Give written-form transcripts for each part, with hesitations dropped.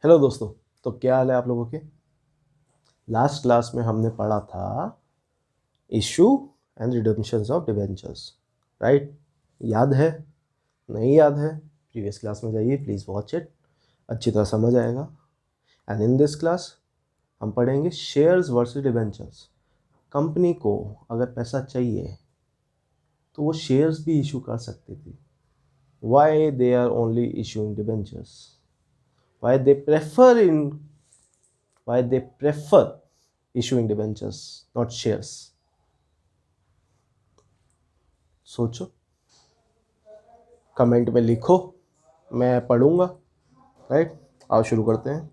Hello दोस्तों। तो क्या हाल है आप लोगों के। लास्ट क्लास में हमने पढ़ा था issue and redemptions of debentures, right. याद है? नहीं याद है? प्रीवियस क्लास में जाइए प्लीज़, वॉच इट, अच्छी तरह समझ आएगा। एंड इन दिस क्लास हम पढ़ेंगे शेयर्स वर्सेस डिबेंचर्स। कंपनी को अगर पैसा चाहिए तो वो शेयर्स भी इशू कर सकती थी। Why they are only issuing debentures, why they prefer in why they prefer issuing debentures, not shares। सोचो, कमेंट में लिखो, मैं पढ़ूंगा, राइट। आओ शुरू करते हैं।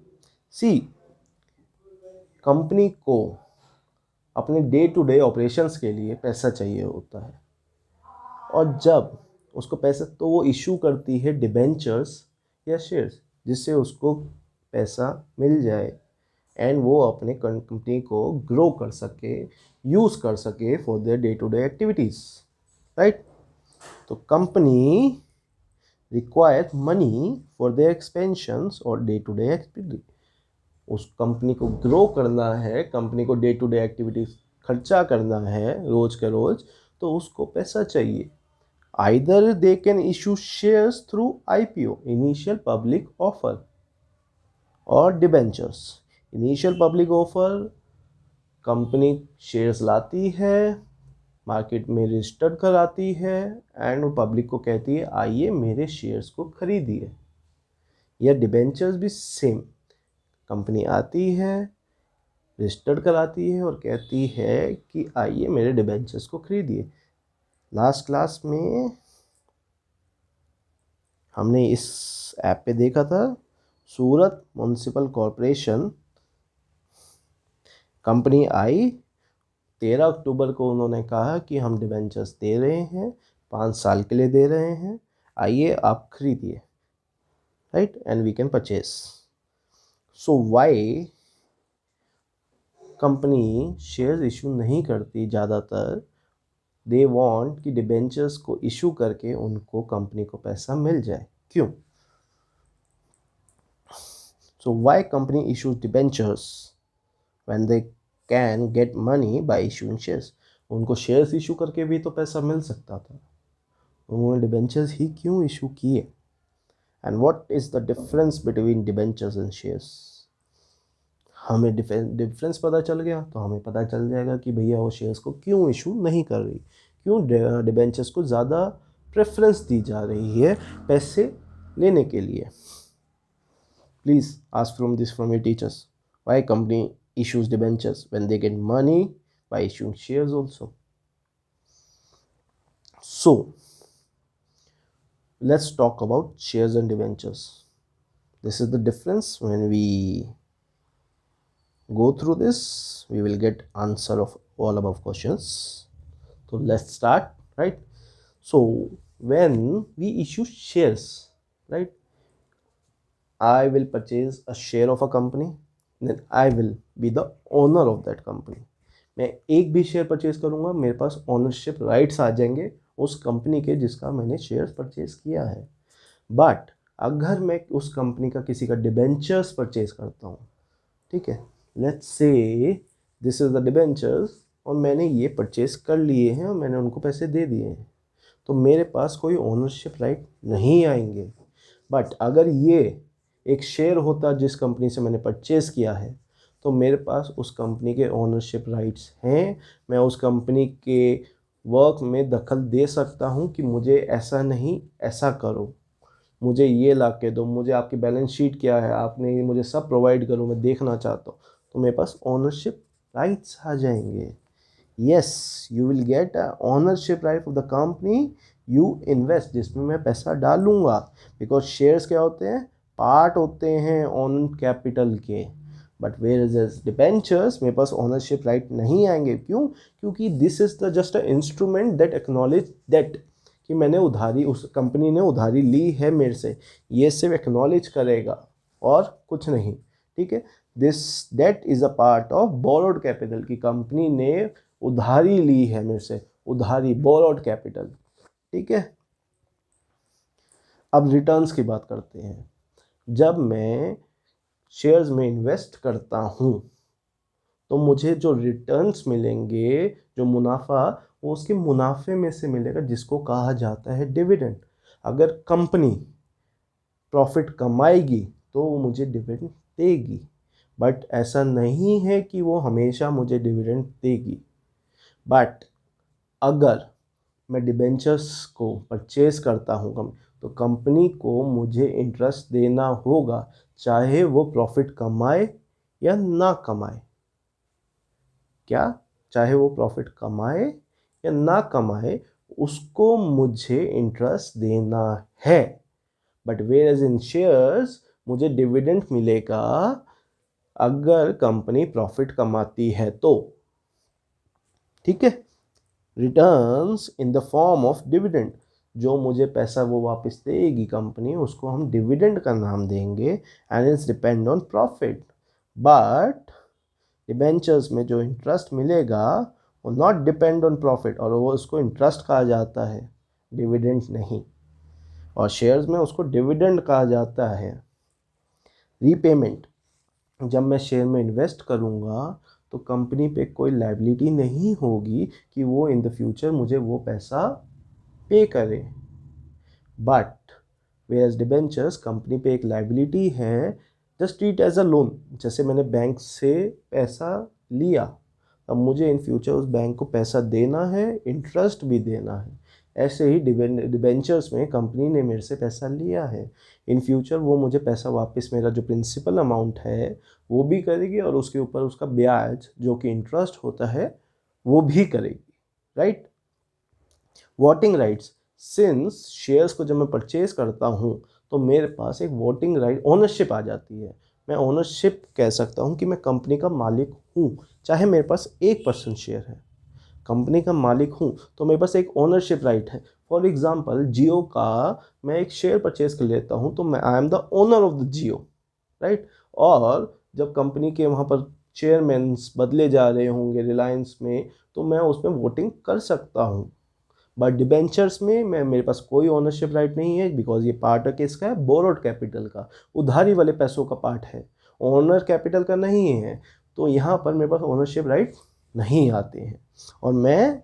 सी, कंपनी को अपने डे टू डे ऑपरेशंस के लिए पैसा चाहिए होता है, और जब उसको पैसा तो वो इशू करती है डिबेंचर्स या शेयर्स, जिससे उसको पैसा मिल जाए एंड वो अपने कंपनी को ग्रो कर सके, यूज़ कर सके for their day to day activities, right. तो company require money for their expansions और डे टू डे एक्टिविटी। उस कंपनी को ग्रो करना है, कंपनी को डे टू डे एक्टिविटीज़ खर्चा करना है रोज़ के रोज़, तो उसको पैसा चाहिए। Either they can issue shares through IPO, initial public offer, और debentures. Initial public offer, company shares लाती है, मार्केट में रजिस्टर्ड कराती है एंड वो पब्लिक को कहती है आइए मेरे शेयर्स को खरीदिए। या डिबेंचर्स भी सेम, कंपनी आती है, रजिस्टर्ड कराती है और कहती है कि आइए मेरे डिबेंचर्स को खरीदिए। लास्ट क्लास में हमने इस ऐप पे देखा था, सूरत म्युनिसिपल कॉरपोरेशन कंपनी आई, 13 अक्टूबर को उन्होंने कहा कि हम डिबेंचर्स दे रहे हैं, 5 साल के लिए दे रहे हैं, आइए आप खरीदिए, right, and we can purchase. So why company shares issue नहीं करती ज़्यादातर, दे वांट कि डिबेंचर्स को इशू करके उनको कंपनी को पैसा मिल जाए। क्यों? So why company issues debentures when they can get money by issuing shares. उनको शेयर्स इशू करके भी तो पैसा मिल सकता था, उन्होंने डिबेंचर्स ही क्यों इशू किए? And what is the difference between debentures and shares? हमें डिफरेंस पता चल गया तो हमें पता चल जाएगा कि भैया वो शेयर्स को क्यों इशू नहीं कर रही, क्यों डिबेंचर्स को ज़्यादा प्रेफरेंस दी जा रही है पैसे लेने के लिए। Please ask from your teachers, why company issues debentures when they get money by issuing shares also. So let's talk about shares and debentures. This is the difference. When we go through this, we will get answer of all above questions. So let's start, right? So when we issue shares, right, I will purchase a share of a company, then I will be the owner of that company. मैं एक भी share purchase करूँगा, मेरे पास ownership rights आ जाएंगे उस company के जिसका मैंने शेयर्स परचेज किया है। बट अगर मैं उस कंपनी का किसी का डिबेंचर्स परचेज करता हूँ, ठीक है, let's say this is the debentures, और मैंने ये परचेज कर लिए हैं और मैंने उनको पैसे दे दिए हैं, तो मेरे पास कोई ओनरशिप राइट नहीं आएंगे। बट अगर ये एक शेयर होता जिस कंपनी से मैंने परचेज़ किया है, तो मेरे पास उस कंपनी के ओनरशिप राइट्स हैं, मैं उस कंपनी के वर्क में दखल दे सकता हूं कि मुझे ऐसा नहीं ऐसा करो, मुझे ये ला के दो, मुझे आपकी बैलेंस शीट क्या है, आपने मुझे सब प्रोवाइड करो, मैं देखना चाहता हूँ, तो मेरे पास ओनरशिप राइट्स आ जाएंगे। Yes, you will get a ownership right of the company you invest, जिसमें मैं पैसा डालूंगा। बिकॉज शेयर्स क्या होते हैं, पार्ट होते हैं ऑन कैपिटल के। बट वेयर इज डिबेंचर्स, मेरे पास ओनरशिप राइट नहीं आएंगे। क्यों? क्योंकि this is the just a instrument that acknowledge that कि मैंने उधारी, उस कंपनी ने उधारी ली है मेरे से, ये सिर्फ एक्नॉलेज करेगा और कुछ नहीं, ठीक है। This that is a part of borrowed capital, की कंपनी ने उधारी ली है मेरे से, उधारी, बोरोड कैपिटल, ठीक है। अब रिटर्न्स की बात करते हैं। जब मैं शेयर्स में इन्वेस्ट करता हूँ तो मुझे जो रिटर्न्स मिलेंगे, जो मुनाफा, वो उसके मुनाफे में से मिलेगा, जिसको कहा जाता है डिविडेंड। अगर कंपनी प्रॉफिट कमाएगी तो वो मुझे डिविडेंड देगी, बट ऐसा नहीं है कि वो हमेशा मुझे डिविडेंड देगी। बट अगर मैं डिबेंचर्स को परचेज करता हूँ तो कंपनी को मुझे इंटरेस्ट देना होगा, चाहे वो प्रॉफिट कमाए या ना कमाए। क्या? चाहे वो प्रॉफिट कमाए या ना कमाए, उसको मुझे इंटरेस्ट देना है। But whereas in shares मुझे डिविडेंड मिलेगा अगर कंपनी प्रॉफिट कमाती है तो। ठीक है, returns in the form of dividend, जो मुझे पैसा वो वापस देगी कंपनी, उसको हम डिविडेंड का नाम देंगे, and it's depend on profit. But debentures में जो इंटरेस्ट मिलेगा वो नॉट डिपेंड ऑन प्रॉफिट, और वो उसको इंटरेस्ट कहा जाता है, डिविडेंड नहीं। और शेयर्स में उसको डिविडेंड कहा जाता है। रीपेमेंट, जब मैं शेयर में इन्वेस्ट करूँगा तो कंपनी पे कोई लायबिलिटी नहीं होगी कि वो इन द फ्यूचर मुझे वो पैसा पे करे। बट वेयर्स डिबेंचर्स, कंपनी पे एक लायबिलिटी है, just treat as a loan. जैसे मैंने बैंक से पैसा लिया, अब मुझे इन फ्यूचर उस बैंक को पैसा देना है, इंटरेस्ट भी देना है। ऐसे ही डिबेंचर्स में कंपनी ने मेरे से पैसा लिया है, इन फ्यूचर वो मुझे पैसा वापस, मेरा जो प्रिंसिपल अमाउंट है वो भी करेगी, और उसके ऊपर उसका ब्याज जो कि इंटरेस्ट होता है वो भी करेगी। Right? Voting rights, since shares को जब मैं परचेज करता हूँ तो मेरे पास एक वोटिंग राइट, ओनरशिप आ जाती है। मैं ओनरशिप कह सकता हूँ कि मैं कंपनी का मालिक हूँ, चाहे मेरे पास 1% शेयर है, कंपनी का मालिक हूँ तो मेरे पास एक ओनरशिप राइट है। फॉर एग्जांपल जियो का मैं एक शेयर परचेज कर लेता हूँ तो मैं I am the owner of the Jio. Right? और जब कंपनी के वहाँ पर चेयरमैन्स बदले जा रहे होंगे रिलायंस में, तो मैं उसमें वोटिंग कर सकता हूँ। बट डिबेंचर्स में मेरे पास कोई ओनरशिप राइट नहीं है, बिकॉज ये पार्ट है किसका है? बोरोड कैपिटल का, उधारी वाले पैसों का पार्ट है, ओनर कैपिटल का नहीं है। तो यहाँ पर मेरे पास ओनरशिप राइट नहीं आते हैं और मैं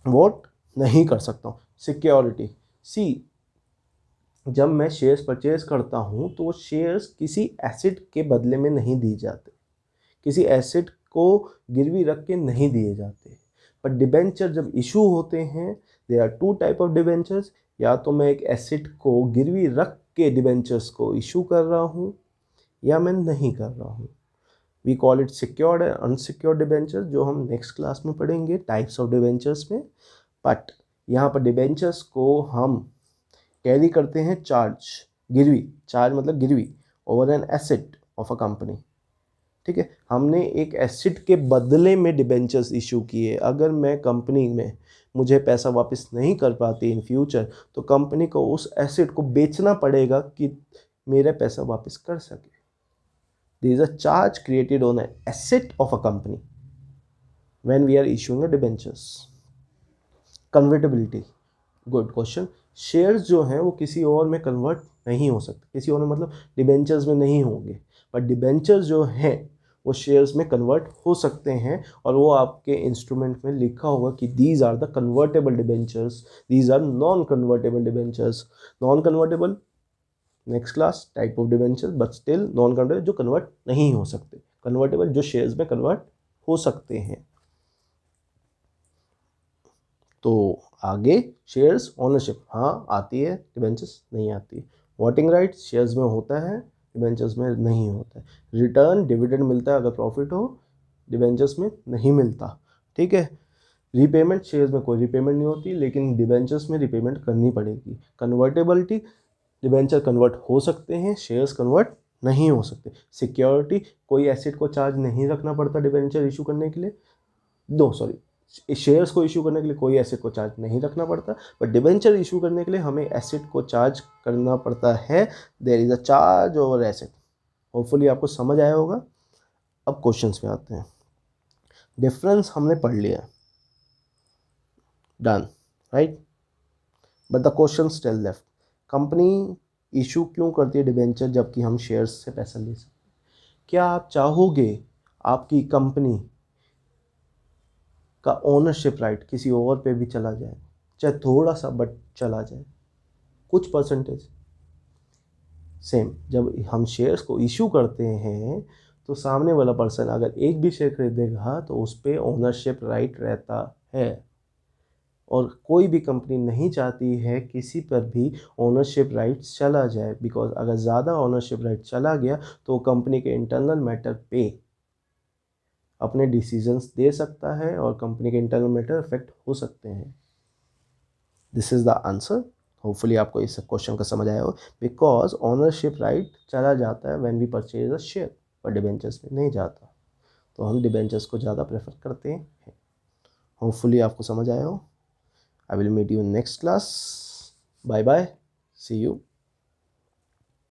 वोट नहीं कर सकता हूँ। सिक्योरिटी, सी, जब मैं शेयर्स परचेज करता हूँ तो वो शेयर्स किसी एसेट के बदले में नहीं दिए जाते, किसी एसेट को गिरवी रख के नहीं दिए जाते। पर डिबेंचर जब इशू होते हैं, there are two type of debentures. या तो मैं एक एसेट को गिरवी रख के डिबेंचर्स को इशू कर रहा हूँ, या मैं नहीं कर रहा हूँ। We call it secured and unsecured debentures, जो हम नेक्स्ट क्लास में पढ़ेंगे टाइप्स ऑफ डिबेंचर्स में। बट यहाँ पर डिबेंचर्स को हम कैरी करते हैं चार्ज, गिरवी, चार्ज मतलब गिरवी, over N asset of a company. ठीक है, हमने एक एसेट के बदले में डिबेंचर्स इशू किए। अगर मैं कंपनी में मुझे पैसा वापस नहीं कर पाती इन फ्यूचर, तो कंपनी को उस एसेट को बेचना पड़ेगा कि मेरा पैसा वापस कर सके। There is a charge created on an asset of a company when we are issuing a debentures. Convertibility, good question. Shares जो हैं वो किसी और में कन्वर्ट नहीं हो सकते, किसी और में मतलब डिबेंचर्स में नहीं होंगे, पर डिबेंचर्स जो हैं वो शेयर्स में कन्वर्ट हो सकते हैं, और वो आपके इंस्ट्रूमेंट में लिखा होगा कि these are the convertible debentures, these are non convertible debentures. Non convertible next class, type of debentures, but still non convertible जो कन्वर्ट नहीं हो सकते, कन्वर्टेबल जो शेयर्स में कन्वर्ट हो सकते हैं। तो आगे शेयर्स ओनरशिप हाँ आती है, डिबेंचर्स नहीं आती। वोटिंग राइट्स शेयर्स में होता है, डिबेंचर्स में नहीं होता है। रिटर्न डिविडेंड मिलता है अगर प्रॉफिट हो, डिबेंचर्स में नहीं मिलता। ठीक है। रीपेमेंट, शेयर्स में कोई रीपेमेंट नहीं होती, लेकिन डिबेंचर्स में रीपेमेंट करनी पड़ेगी। कन्वर्टेबिलिटी, डिबेंचर कन्वर्ट हो सकते हैं, शेयर्स कन्वर्ट नहीं हो सकते। सिक्योरिटी, कोई एसेट को चार्ज नहीं रखना पड़ता डिबेंचर इशू करने के लिए, शेयर्स को इशू करने के लिए कोई एसेट को चार्ज नहीं रखना पड़ता, बट डिबेंचर इशू करने के लिए हमें एसेट को चार्ज करना पड़ता है। There is a charge over asset. Hopefully आपको समझ आया होगा। अब क्वेश्चंस में आते हैं। डिफरेंस हमने पढ़ लिया, done, right? But the question still left. Company issue क्यों करती है डिबेंचर जबकि हम शेयर्स से पैसा ले सकते हैं? क्या आप चाहोगे आपकी कंपनी का ओनरशिप राइट किसी और पे भी चला जाए, चाहे थोड़ा सा बट चला जाए, कुछ परसेंटेज? सेम, जब हम शेयर्स को इशू करते हैं तो सामने वाला पर्सन अगर एक भी शेयर खरीदेगा तो उस पर ओनरशिप राइट रहता है। और कोई भी कंपनी नहीं चाहती है किसी पर भी ओनरशिप राइट चला जाए, बिकॉज अगर ज़्यादा ओनरशिप राइट चला गया तो कंपनी के इंटरनल मैटर पे अपने डिसीजंस दे सकता है और कंपनी के इंटरनल मैटर अफेक्ट हो सकते हैं। This is the answer. Hopefully आपको इस क्वेश्चन का समझ आया हो। बिकॉज ओनरशिप राइट चला जाता है when we purchase a share, पर डिबेंचर्स में नहीं जाता, तो हम डिबेंचर्स को ज़्यादा प्रेफर करते हैं। होपफुली आपको समझ आया हो। I will meet you in next class. Bye bye. See you.